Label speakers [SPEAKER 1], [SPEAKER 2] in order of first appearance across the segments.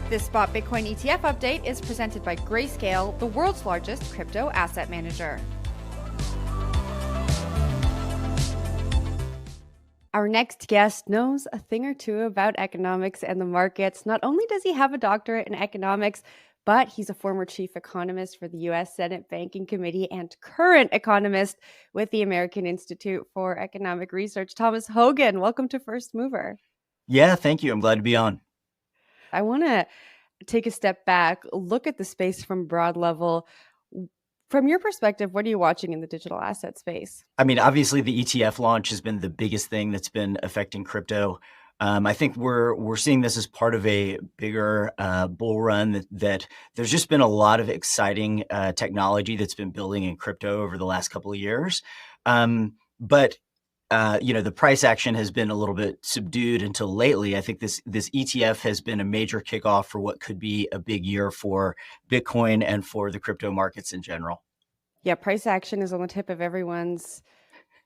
[SPEAKER 1] This Spot Bitcoin ETF update is presented by Grayscale, the world's largest crypto asset manager. Our next guest knows a thing or two about economics and the markets. Not only does he have a doctorate in economics, but he's a former chief economist for the U.S. Senate Banking Committee and current economist with the American Institute for Economic Research. Thomas Hogan, welcome to First Mover.
[SPEAKER 2] Yeah, thank you. I'm glad to be on.
[SPEAKER 1] I want to take a step back, look at the space from broad level. From your perspective, what are you watching in the digital asset space?
[SPEAKER 2] I mean, obviously the ETF launch has been the biggest thing that's been affecting crypto. I think we're seeing this as part of a bigger bull run that there's just been a lot of exciting technology that's been building in crypto over the last couple of years. But the price action has been a little bit subdued until lately. I think this ETF has been a major kickoff for what could be a big year for Bitcoin and for the crypto markets in general.
[SPEAKER 1] Yeah, price action is on the tip of everyone's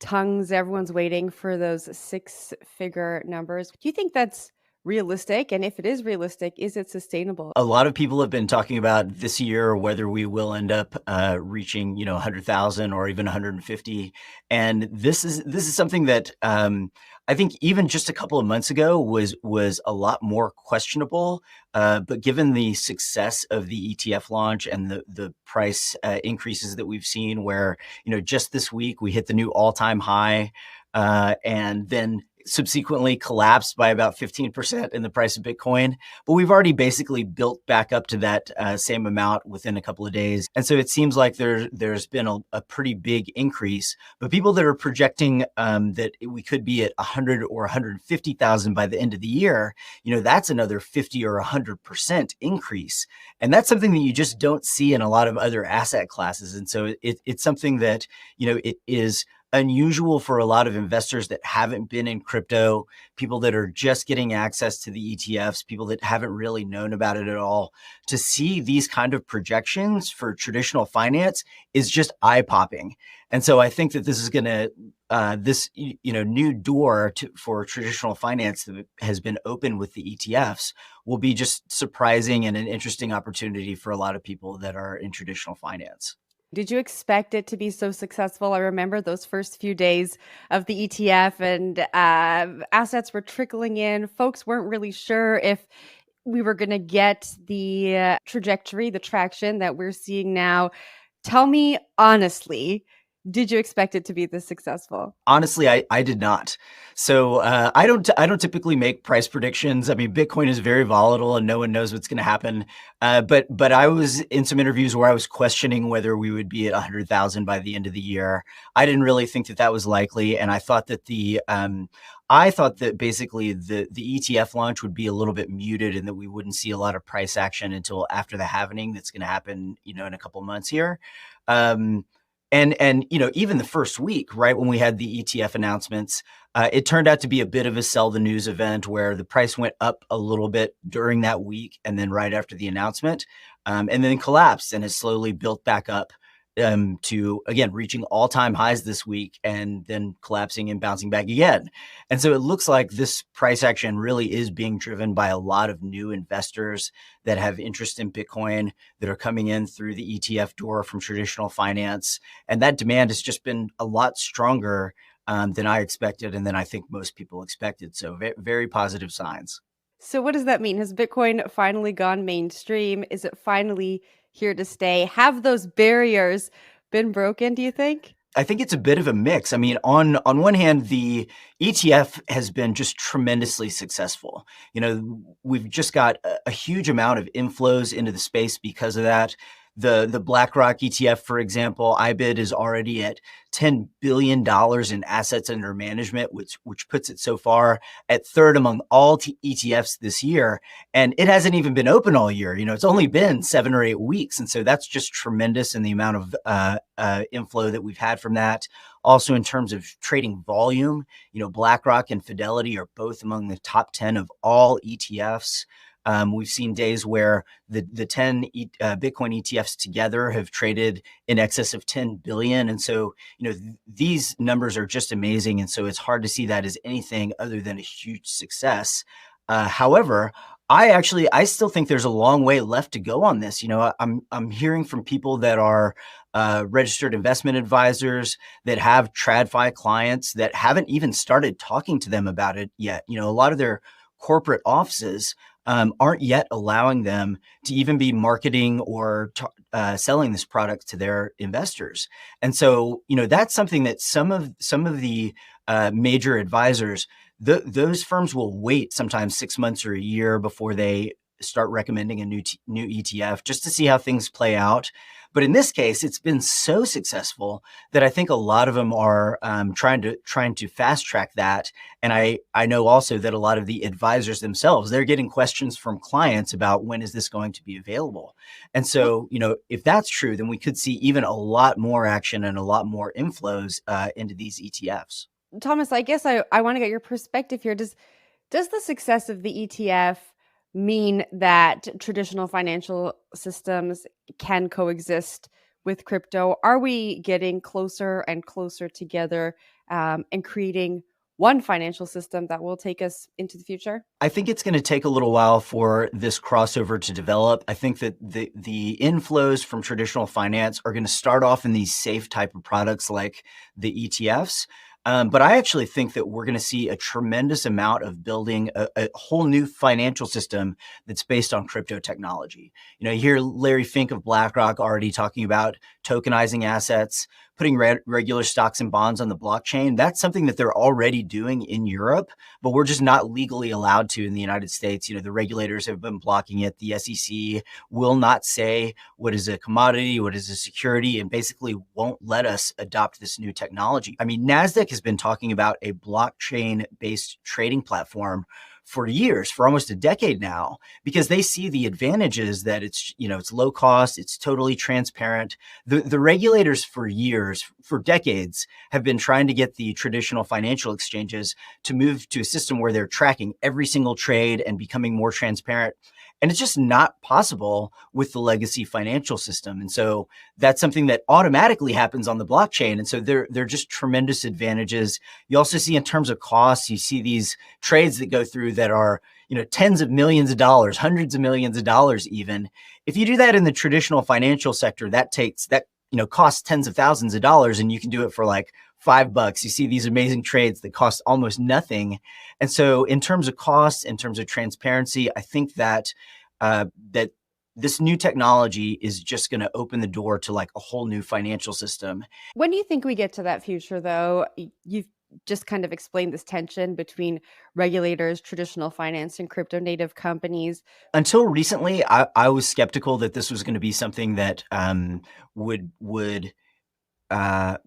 [SPEAKER 1] tongues. Everyone's waiting for those six-figure numbers. Do you think that's realistic? And if it is realistic, is it sustainable?
[SPEAKER 2] A lot of people have been talking about this year whether we will end up reaching 100,000 or even 150, and this is something that I think even just a couple of months ago was a lot more questionable. But given the success of the ETF launch and the price increases that we've seen, where just this week we hit the new all-time high, and then subsequently collapsed by about 15% in the price of Bitcoin. But we've already basically built back up to that same amount within a couple of days. And so it seems like there's been a pretty big increase. But people that are projecting that we could be at 100 or 150,000 by the end of the year, that's another 50 or 100% increase. And that's something that you just don't see in a lot of other asset classes. And so it's something that, it is unusual for a lot of investors that haven't been in crypto, people that are just getting access to the ETFs, people that haven't really known about it at all. To see these kind of projections for traditional finance is just eye-popping. And so I think that this is going to, this new door for traditional finance that has been open with the ETFs will be just surprising and an interesting opportunity for a lot of people that are in traditional finance.
[SPEAKER 1] Did you expect it to be so successful? I remember those first few days of the ETF and assets were trickling in. Folks weren't really sure if we were going to get the trajectory, the traction that we're seeing now. Tell me honestly, did you expect it to be this successful?
[SPEAKER 2] Honestly, I did not. So I don't typically make price predictions. I mean, Bitcoin is very volatile and no one knows what's going to happen. But I was in some interviews where I was questioning whether we would be at 100,000 by the end of the year. I didn't really think that was likely, and I thought that basically the ETF launch would be a little bit muted and that we wouldn't see a lot of price action until after the halvening that's going to happen, in a couple of months here. And even the first week, right when we had the ETF announcements, it turned out to be a bit of a sell the news event where the price went up a little bit during that week and then right after the announcement, and then collapsed and has slowly built back up to, again, reaching all-time highs this week and then collapsing and bouncing back again. And so it looks like this price action really is being driven by a lot of new investors that have interest in Bitcoin that are coming in through the ETF door from traditional finance. And that demand has just been a lot stronger than I expected and than I think most people expected. So very positive signs.
[SPEAKER 1] So what does that mean? Has Bitcoin finally gone mainstream? Is it finally here to stay? Have those barriers been broken, do you think?
[SPEAKER 2] I think it's a bit of a mix. I mean, on one hand, the ETF has been just tremendously successful. We've just got a huge amount of inflows into the space because of that. The BlackRock ETF, for example, IBIT is already at $10 billion in assets under management, which puts it so far at third among all ETFs this year. And it hasn't even been open all year. It's only been 7 or 8 weeks. And so that's just tremendous in the amount of inflow that we've had from that. Also, in terms of trading volume, BlackRock and Fidelity are both among the top 10 of all ETFs. We've seen days where the 10 Bitcoin ETFs together have traded in excess of 10 billion. And so, these numbers are just amazing. And so it's hard to see that as anything other than a huge success. However, I still think there's a long way left to go on this. I'm hearing from people that are registered investment advisors that have TradFi clients that haven't even started talking to them about it yet. A lot of their corporate offices aren't yet allowing them to even be marketing or selling this product to their investors. And so, that's something that some of the major advisors, those firms will wait sometimes 6 months or a year before they start recommending a new ETF just to see how things play out. But in this case, it's been so successful that I think a lot of them are trying to fast track that. And I know also that a lot of the advisors themselves, they're getting questions from clients about when is this going to be available. And
[SPEAKER 1] Well,
[SPEAKER 2] so, if that's true, then we could see even a lot more action and a lot more inflows into these ETFs.
[SPEAKER 1] Thomas, I guess I want to get your perspective here. Does the success of the ETF mean that traditional financial systems can coexist with crypto? Are we getting closer and closer together and creating one financial system that will take us into the future?
[SPEAKER 2] I think it's going to take a little while for this crossover to develop. I think that the inflows from traditional finance are going to start off in these safe type of products like the ETFs. But I actually think that we're going to see a tremendous amount of building a whole new financial system that's based on crypto technology. You hear Larry Fink of BlackRock already talking about tokenizing assets, putting regular stocks and bonds on the blockchain. That's something that they're already doing in Europe, but we're just not legally allowed to in the United States. The regulators have been blocking it. The SEC will not say what is a commodity, what is a security, and basically won't let us adopt this new technology. I mean, NASDAQ has been talking about a blockchain-based trading platform for years, for almost a decade now, because they see the advantages that it's low cost, it's totally transparent. The regulators for years, for decades, have been trying to get the traditional financial exchanges to move to a system where they're tracking every single trade and becoming more transparent. And it's just not possible with the legacy financial system. And so that's something that automatically happens on the blockchain. And so they're just tremendous advantages. You also see in terms of costs, you see these trades that go through that are, tens of millions of dollars, hundreds of millions of dollars even. If you do that in the traditional financial sector, that costs tens of thousands of dollars, and you can do it for like $5. You see these amazing trades that cost almost nothing. And so in terms of cost, in terms of transparency, I think that that this new technology is just going to open the door to like a whole new financial system.
[SPEAKER 1] When do you think we get to that future, though? You've just kind of explained this tension between regulators, traditional finance, and crypto native companies.
[SPEAKER 2] Until recently, I was skeptical that this was going to be something that would uh,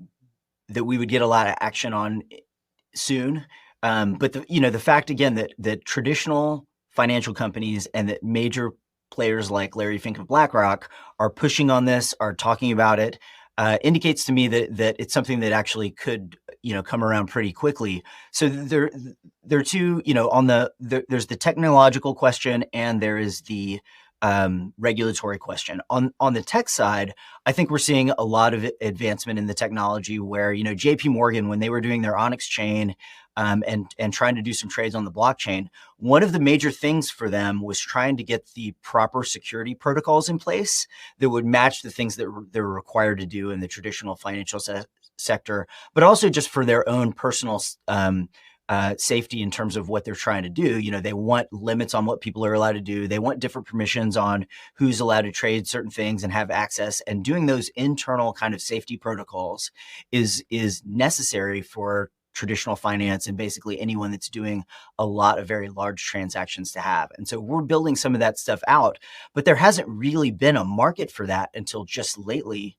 [SPEAKER 2] that we would get a lot of action on soon. But the fact again that traditional financial companies and that major players like Larry Fink of BlackRock are pushing on this, are talking about it, indicates to me that it's something that actually could come around pretty quickly. So there are two, there's the technological question and there is the regulatory question. On the tech side, I think we're seeing a lot of advancement in the technology where, JP Morgan, when they were doing their Onyx chain and trying to do some trades on the blockchain, one of the major things for them was trying to get the proper security protocols in place that would match the things that they're required to do in the traditional financial sector, but also just for their own personal safety in terms of what they're trying to do. They want limits on what people are allowed to do. They want different permissions on who's allowed to trade certain things and have access. And doing those internal kind of safety protocols is necessary for traditional finance and basically anyone that's doing a lot of very large transactions to have. And so we're building some of that stuff out, but there hasn't really been a market for that until just lately.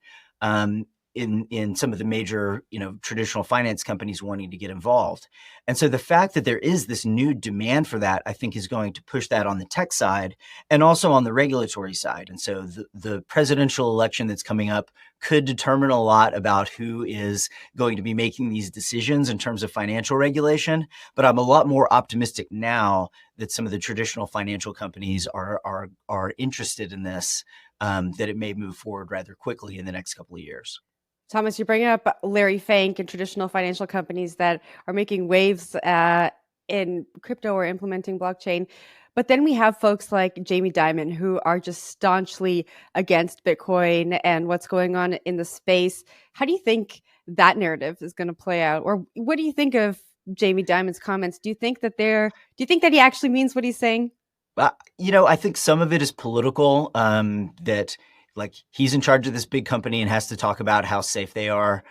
[SPEAKER 2] In some of the major, traditional finance companies wanting to get involved. And so the fact that there is this new demand for that, I think is going to push that on the tech side and also on the regulatory side. And so the presidential election that's coming up could determine a lot about who is going to be making these decisions in terms of financial regulation. But I'm a lot more optimistic now that some of the traditional financial companies are interested in this, that it may move forward rather quickly in the next couple of years.
[SPEAKER 1] Thomas, you bring up Larry Fink and traditional financial companies that are making waves in crypto or implementing blockchain. But then we have folks like Jamie Dimon who are just staunchly against Bitcoin and what's going on in the space. How do you think that narrative is going to play out? Or what do you think of Jamie Dimon's comments? Do you think that he actually means what he's saying?
[SPEAKER 2] I think some of it is political, that like he's in charge of this big company and has to talk about how safe they are.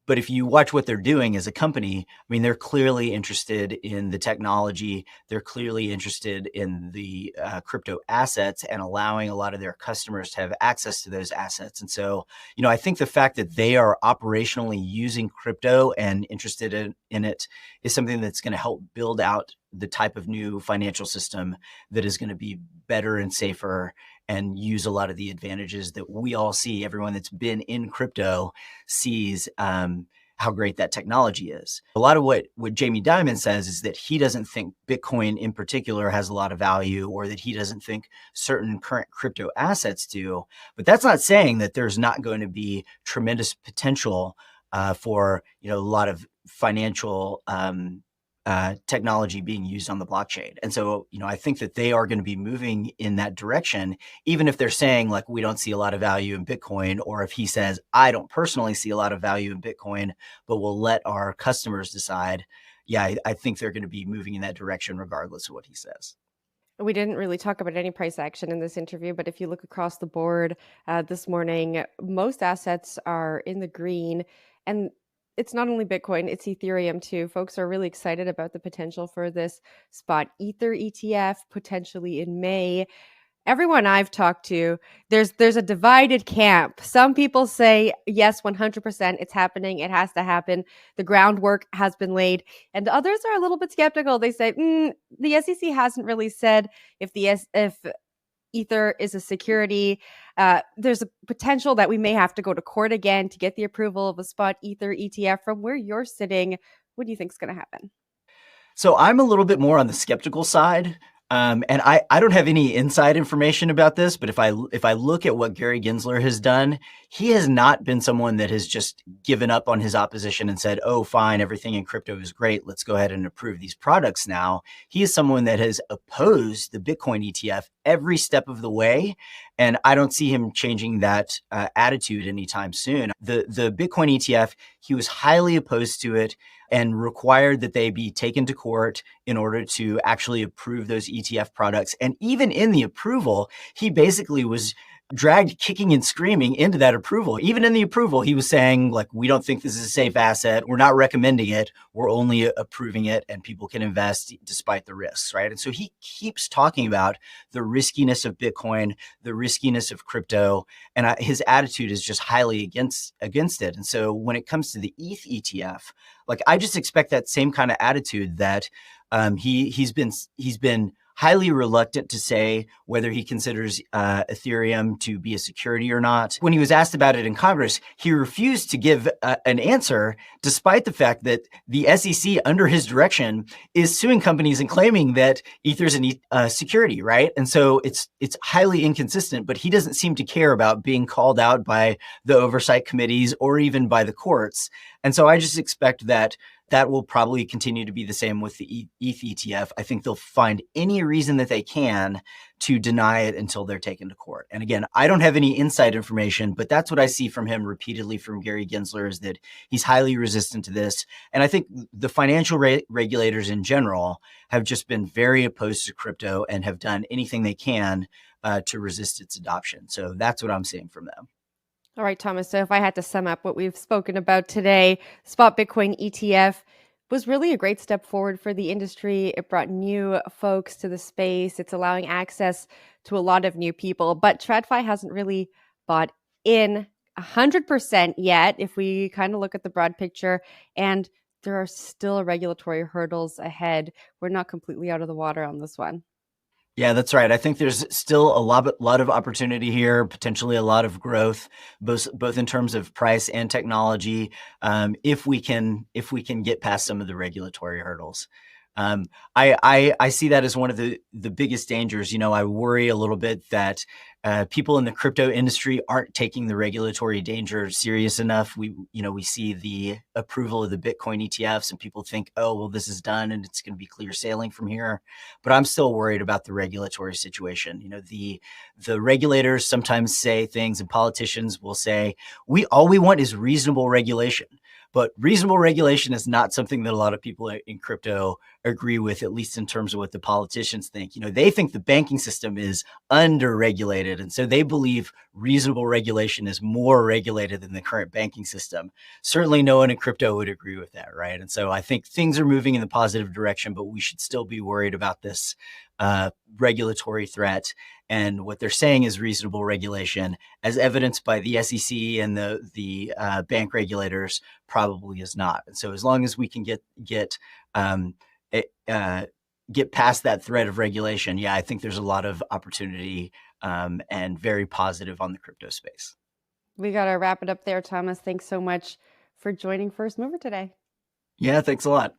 [SPEAKER 2] But if you watch what they're doing as a company, I mean, they're clearly interested in the technology. They're clearly interested in the crypto assets and allowing a lot of their customers to have access to those assets. And so, I think the fact that they are operationally using crypto and interested in it is something that's going to help build out the type of new financial system that is going to be better and safer and use a lot of the advantages that we all see. Everyone that's been in crypto sees how great that technology is. A lot of what Jamie Dimon says is that he doesn't think Bitcoin in particular has a lot of value, or that he doesn't think certain current crypto assets do. But that's not saying that there's not going to be tremendous potential for a lot of financial technology being used on the blockchain. And so, I think that they are going to be moving in that direction, even if they're saying like, we don't see a lot of value in Bitcoin, or if he says, I don't personally see a lot of value in Bitcoin, but we'll let our customers decide. Yeah, I think they're going to be moving in that direction regardless of what he says.
[SPEAKER 1] We didn't really talk about any price action in this interview, but if you look across the board this morning, most assets are in the green. And it's not only Bitcoin, it's Ethereum too. Folks are really excited about the potential for this spot Ether ETF potentially in May. Everyone I've talked to, there's a divided camp. Some people say yes, 100%, it's happening, it has to happen, the groundwork has been laid, and others are a little bit skeptical. They say the SEC hasn't really said if Ether is a security. There's a potential that we may have to go to court again to get the approval of a spot Ether ETF. From where you're sitting, what do you think is going to happen?
[SPEAKER 2] So I'm a little bit more on the skeptical side. And I don't have any inside information about this, but if I look at what Gary Gensler has done, he has not been someone that has just given up on his opposition and said, oh, fine, everything in crypto is great, let's go ahead and approve these products now. He is someone that has opposed the Bitcoin ETF every step of the way. And I don't see him changing that attitude anytime soon. The Bitcoin ETF, he was highly opposed to it and required that they be taken to court in order to actually approve those ETF products. And even in the approval, he basically was dragged kicking and screaming into that approval. Even in the approval, he was saying, like, we don't think this is a safe asset. We're not recommending it. We're only approving it, and people can invest despite the risks, right? And so he keeps talking about the riskiness of Bitcoin, the riskiness of crypto, and his attitude is just highly against it. And so when it comes to the ETH ETF, like, I just expect that same kind of attitude that he's been highly reluctant to say whether he considers Ethereum to be a security or not. When he was asked about it in Congress, he refused to give an answer, despite the fact that the SEC, under his direction, is suing companies and claiming that Ether is a security, right? And so it's highly inconsistent, but he doesn't seem to care about being called out by the oversight committees or even by the courts. And so I just expect that will probably continue to be the same with the ETH ETF. I think they'll find any reason that they can to deny it until they're taken to court. And again, I don't have any inside information, but that's what I see from him repeatedly from Gary Gensler, is that he's highly resistant to this. And I think the financial regulators in general have just been very opposed to crypto and have done anything they can to resist its adoption. So that's what I'm seeing from them.
[SPEAKER 1] All right, Thomas. So if I had to sum up what we've spoken about today, Spot Bitcoin ETF was really a great step forward for the industry. It brought new folks to the space. It's allowing access to a lot of new people, but TradFi hasn't really bought in 100% yet, if we kind of look at the broad picture, and there are still regulatory hurdles ahead. We're not completely out of the water on this one.
[SPEAKER 2] Yeah, that's right. I think there's still a lot of opportunity here, potentially a lot of growth, both in terms of price and technology, if we can get past some of the regulatory hurdles. I see that as one of the biggest dangers. I worry a little bit that people in the crypto industry aren't taking the regulatory danger serious enough. We see the approval of the Bitcoin ETFs, and people think, oh, well, this is done and it's going to be clear sailing from here. But I'm still worried about the regulatory situation. The regulators sometimes say things, and politicians will say, all we want is reasonable regulation. But reasonable regulation is not something that a lot of people in crypto agree with, at least in terms of what the politicians think. They think the banking system is under-regulated, and so they believe reasonable regulation is more regulated than the current banking system. Certainly no one in crypto would agree with that, right? And so I think things are moving in the positive direction, but we should still be worried about this regulatory threat. And what they're saying is reasonable regulation, as evidenced by the SEC and the bank regulators, probably is not. And so as long as we can get past that threat of regulation, yeah, I think there's a lot of opportunity and very positive on the crypto space.
[SPEAKER 1] We got to wrap it up there, Thomas. Thanks so much for joining First Mover today.
[SPEAKER 2] Yeah, thanks a lot.